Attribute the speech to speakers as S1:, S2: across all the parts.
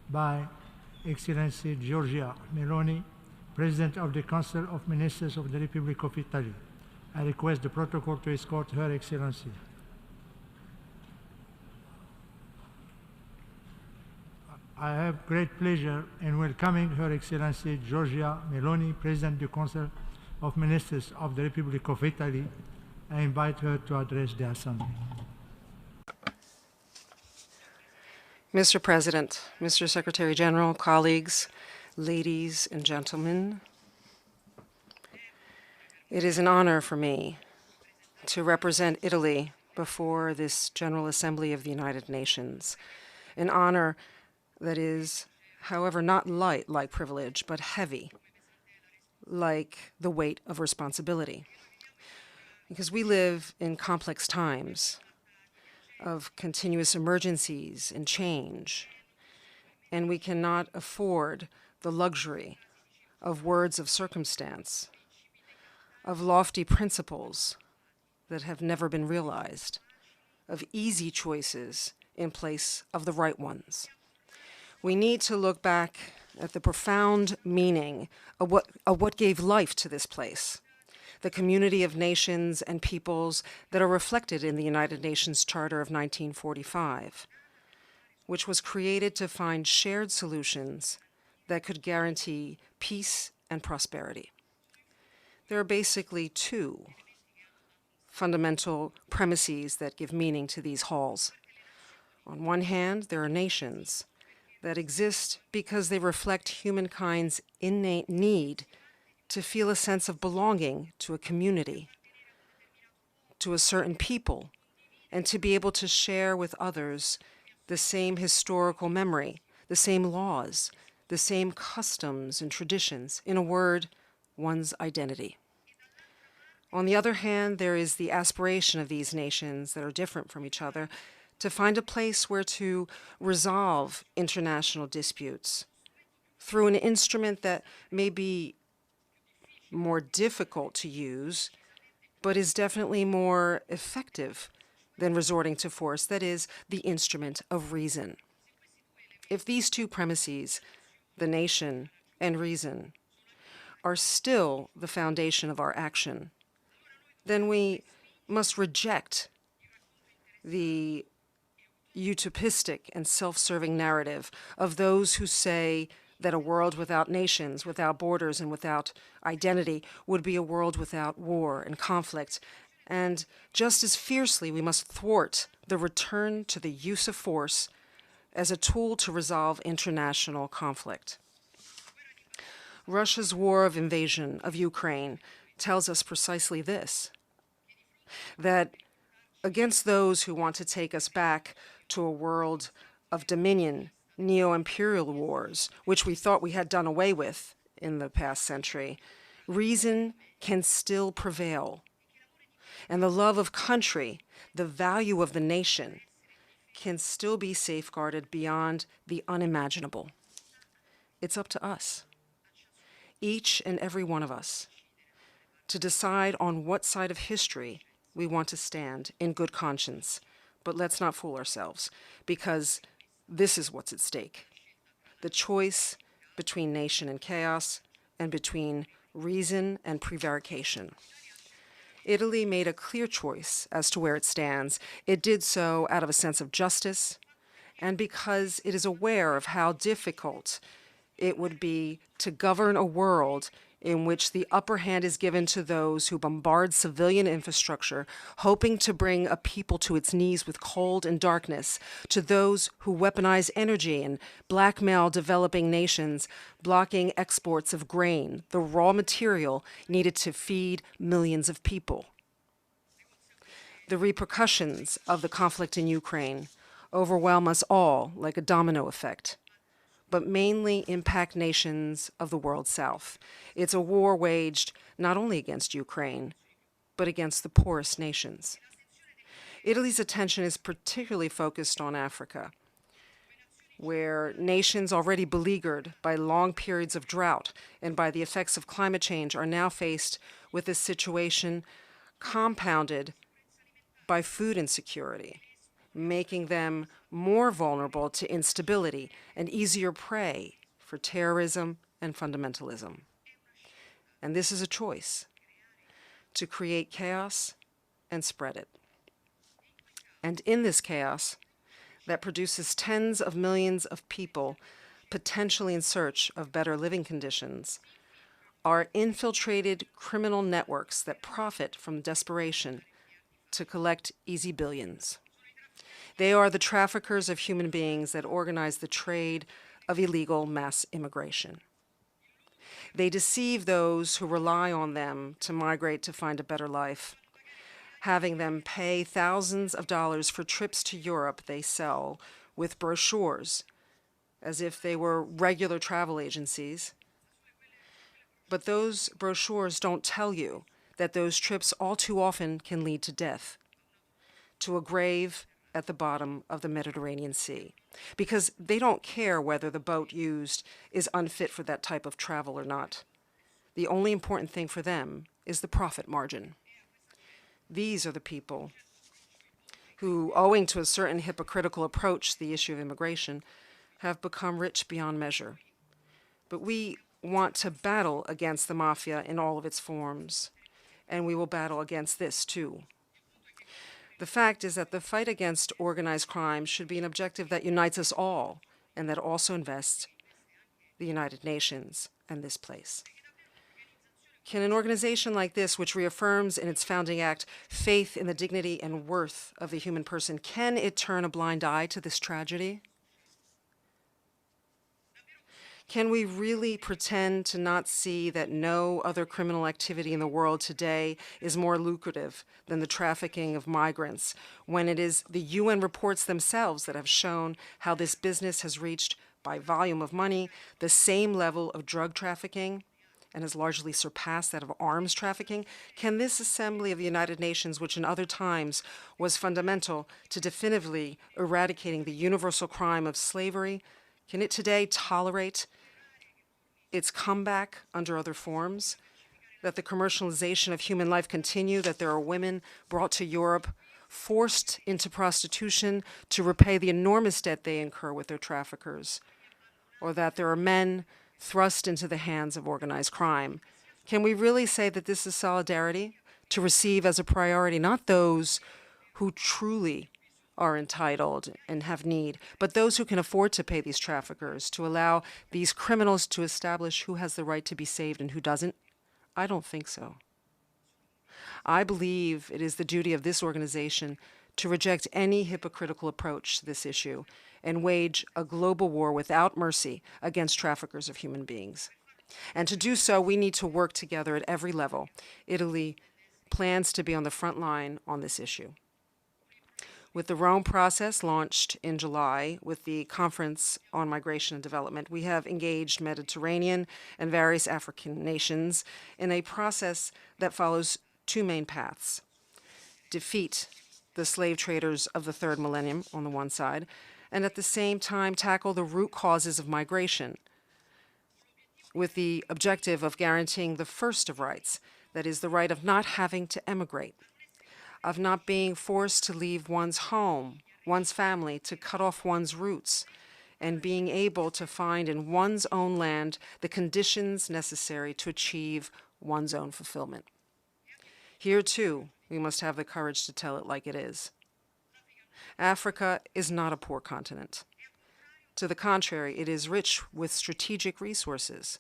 S1: by Excellency Giorgia Meloni, President of the Council of Ministers of the Republic of Italy. I request the protocol to escort Her Excellency. I have great pleasure in welcoming Her Excellency Giorgia Meloni, President of the Council of Ministers of the Republic of Italy. I invite her to address the Assembly.
S2: Mr. President, Mr. Secretary General, colleagues, ladies and gentlemen, it is an honor for me to represent Italy before this General Assembly of the United Nations, an honor that is, however, not light like privilege, but heavy like the weight of responsibility. Because we live in complex times of continuous emergencies and change, and we cannot afford the luxury of words of circumstance, of lofty principles that have never been realized, of easy choices in place of the right ones. We need to look back at the profound meaning of what gave life to this place, the community of nations and peoples that are reflected in the United Nations Charter of 1945, which was created to find shared solutions that could guarantee peace and prosperity. There are basically two fundamental premises that give meaning to these halls. On one hand, there are nations that exist because they reflect humankind's innate need to feel a sense of belonging to a community, to a certain people, and to be able to share with others the same historical memory, the same laws, the same customs and traditions, in a word, one's identity. On the other hand, there is the aspiration of these nations that are different from each other to find a place where to resolve international disputes through an instrument that may be more difficult to use, but is definitely more effective than resorting to force, that is, the instrument of reason. If these two premises, the nation and reason, are still the foundation of our action, then we must reject the utopistic and self-serving narrative of those who say that a world without nations, without borders, and without identity would be a world without war and conflict. And just as fiercely, we must thwart the return to the use of force as a tool to resolve international conflict. Russia's war of invasion of Ukraine tells us precisely this, that against those who want to take us back to a world of dominion, neo-imperial wars, which we thought we had done away with in the past century, reason can still prevail. And the love of country, the value of the nation, can still be safeguarded beyond the unimaginable. It's up to us, each and every one of us, to decide on what side of history we want to stand in good conscience. But let's not fool ourselves, because this is what's at stake: the choice between nation and chaos and between reason and prevarication. Italy made a clear choice as to where it stands. It did so out of a sense of justice and because it is aware of how difficult it would be to govern a world in which the upper hand is given to those who bombard civilian infrastructure, hoping to bring a people to its knees with cold and darkness, to those who weaponize energy and blackmail developing nations, blocking exports of grain, the raw material needed to feed millions of people. The repercussions of the conflict in Ukraine overwhelm us all like a domino effect, but mainly impact nations of the world south. It's a war waged not only against Ukraine, but against the poorest nations. Italy's attention is particularly focused on Africa, where nations already beleaguered by long periods of drought and by the effects of climate change are now faced with a situation compounded by food insecurity, making them more vulnerable to instability and easier prey for terrorism and fundamentalism. And this is a choice: to create chaos and spread it. And in this chaos that produces tens of millions of people potentially in search of better living conditions, are infiltrated criminal networks that profit from desperation to collect easy billions. They are the traffickers of human beings that organize the trade of illegal mass immigration. They deceive those who rely on them to migrate to find a better life, having them pay thousands of dollars for trips to Europe they sell with brochures as if they were regular travel agencies. But those brochures don't tell you that those trips all too often can lead to death, to a grave at the bottom of the Mediterranean Sea, because they don't care whether the boat used is unfit for that type of travel or not. The only important thing for them is the profit margin. These are the people who, owing to a certain hypocritical approach to the issue of immigration, have become rich beyond measure. But we want to battle against the mafia in all of its forms, and we will battle against this too. The fact is that the fight against organized crime should be an objective that unites us all, and that also invests the United Nations and this place. Can an organization like this, which reaffirms in its founding act faith in the dignity and worth of the human person, can it turn a blind eye to this tragedy? Can we really pretend to not see that no other criminal activity in the world today is more lucrative than the trafficking of migrants, when it is the UN reports themselves that have shown how this business has reached, by volume of money, the same level of drug trafficking and has largely surpassed that of arms trafficking? Can this assembly of the United Nations, which in other times was fundamental to definitively eradicating the universal crime of slavery, can it today tolerate its comeback under other forms? That the commercialization of human life continue, that there are women brought to Europe, forced into prostitution to repay the enormous debt they incur with their traffickers, or that there are men thrust into the hands of organized crime? Can we really say that this is solidarity, to receive as a priority not those who truly are entitled and have need, but those who can afford to pay these traffickers, to allow these criminals to establish who has the right to be saved and who doesn't? I don't think so. I believe it is the duty of this organization to reject any hypocritical approach to this issue and wage a global war without mercy against traffickers of human beings. And to do so, we need to work together at every level. Italy plans to be on the front line on this issue. With the Rome process launched in July with the Conference on Migration and Development, we have engaged Mediterranean and various African nations in a process that follows two main paths: defeat the slave traders of the third millennium on the one side, and at the same time tackle the root causes of migration, with the objective of guaranteeing the first of rights, that is, the right of not having to emigrate, of not being forced to leave one's home, one's family, to cut off one's roots, and being able to find in one's own land the conditions necessary to achieve one's own fulfillment. Here, too, we must have the courage to tell it like it is. Africa is not a poor continent. To the contrary, it is rich with strategic resources.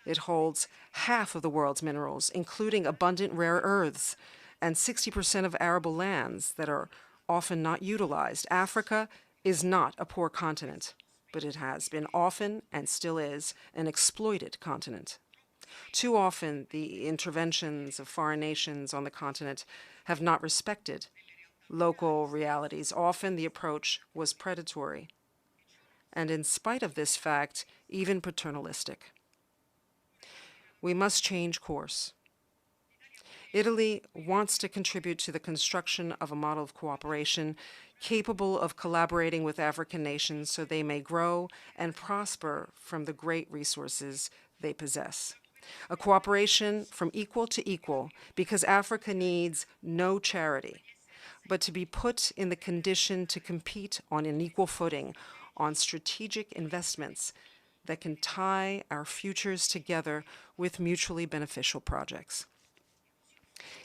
S2: It holds half of the world's minerals, including abundant rare earths, and 60% of arable lands that are often not utilized. Africa is not a poor continent, but it has been often, and still is, an exploited continent. Too often, the interventions of foreign nations on the continent have not respected local realities. Often, the approach was predatory, and in spite of this fact, even paternalistic. We must change course. Italy wants to contribute to the construction of a model of cooperation capable of collaborating with African nations so they may grow and prosper from the great resources they possess. A cooperation from equal to equal, because Africa needs no charity, but to be put in the condition to compete on an equal footing on strategic investments that can tie our futures together with mutually beneficial projects.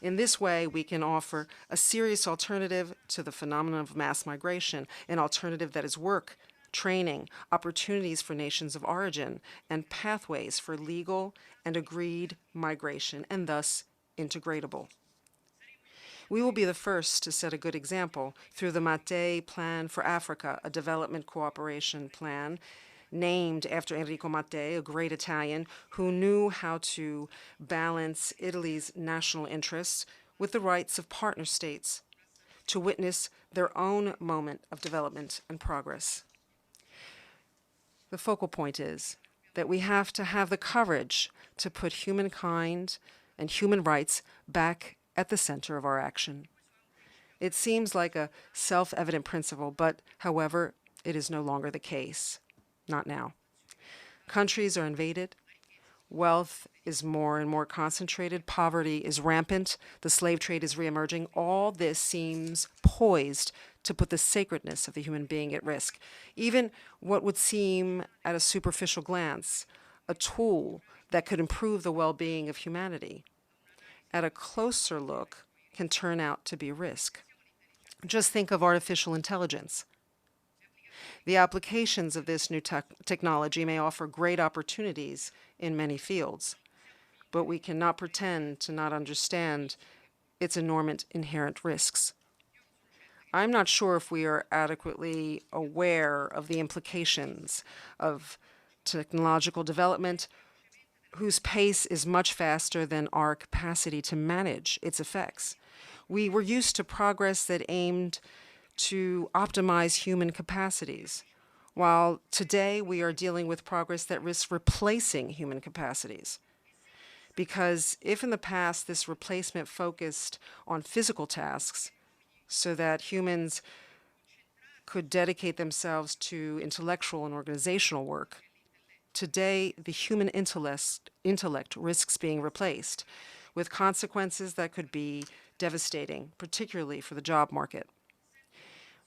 S2: In this way, we can offer a serious alternative to the phenomenon of mass migration, an alternative that is work, training, opportunities for nations of origin, and pathways for legal and agreed migration, and thus integratable. We will be the first to set a good example through the Mattei Plan for Africa, a development cooperation plan named after Enrico Mattei, a great Italian who knew how to balance Italy's national interests with the rights of partner states to witness their own moment of development and progress. The focal point is that we have to have the courage to put humankind and human rights back at the center of our action. It seems like a self-evident principle, but, however, it is no longer the case. Not now. Countries are invaded. Wealth is more and more concentrated. Poverty is rampant. The slave trade is reemerging. All this seems poised to put the sacredness of the human being at risk. Even what would seem, at a superficial glance, a tool that could improve the well-being of humanity, at a closer look, can turn out to be a risk. Just think of artificial intelligence. The applications of this new technology may offer great opportunities in many fields, but we cannot pretend to not understand its enormous inherent risks. I'm not sure if we are adequately aware of the implications of technological development whose pace is much faster than our capacity to manage its effects. We were used to progress that aimed to optimize human capacities, while today we are dealing with progress that risks replacing human capacities. Because if in the past this replacement focused on physical tasks so that humans could dedicate themselves to intellectual and organizational work, today the human intellect risks being replaced with consequences that could be devastating, particularly for the job market.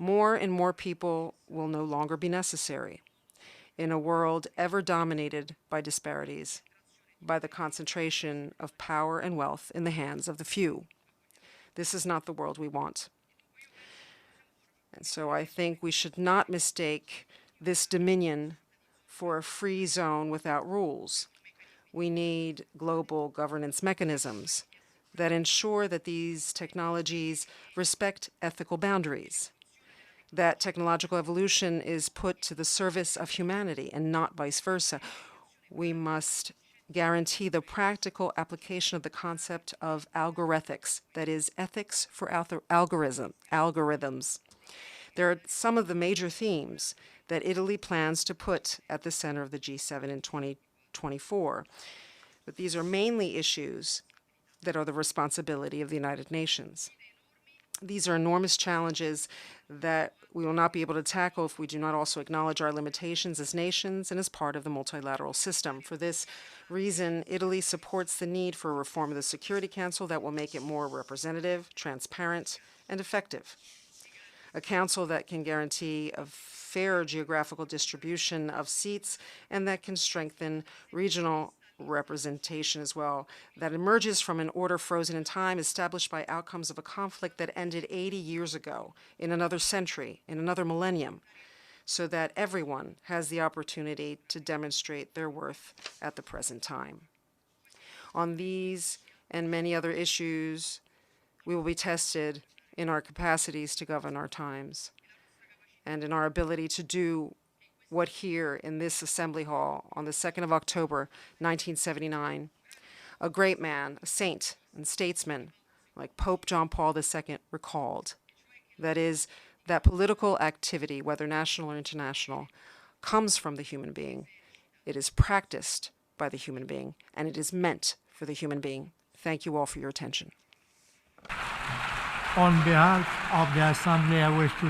S2: More and more people will no longer be necessary in a world ever dominated by disparities, by the concentration of power and wealth in the hands of the few. This is not the world we want. And so I think we should not mistake this dominion for a free zone without rules. We need global governance mechanisms that ensure that these technologies respect ethical boundaries, that technological evolution is put to the service of humanity and not vice versa. We must guarantee the practical application of the concept of algorithmics, that is, ethics for algorithms. There are some of the major themes that Italy plans to put at the center of the G7 in 2024. But these are mainly issues that are the responsibility of the United Nations. These are enormous challenges that we will not be able to tackle if we do not also acknowledge our limitations as nations and as part of the multilateral system. For this reason, Italy supports the need for a reform of the Security Council that will make it more representative, transparent, and effective. A council that can guarantee a fair geographical distribution of seats and that can strengthen regional representation as well, that emerges from an order frozen in time established by outcomes of a conflict that ended 80 years ago, in another century, in another millennium, so that everyone has the opportunity to demonstrate their worth at the present time. On these and many other issues, we will be tested in our capacities to govern our times and in our ability to do what here in this Assembly Hall on the 2nd of October, 1979, a great man, a saint and statesman like Pope John Paul II recalled. That is, that political activity, whether national or international, comes from the human being. It is practiced by the human being, and it is meant for the human being. Thank you all for your attention.
S1: On behalf of the Assembly, I wish to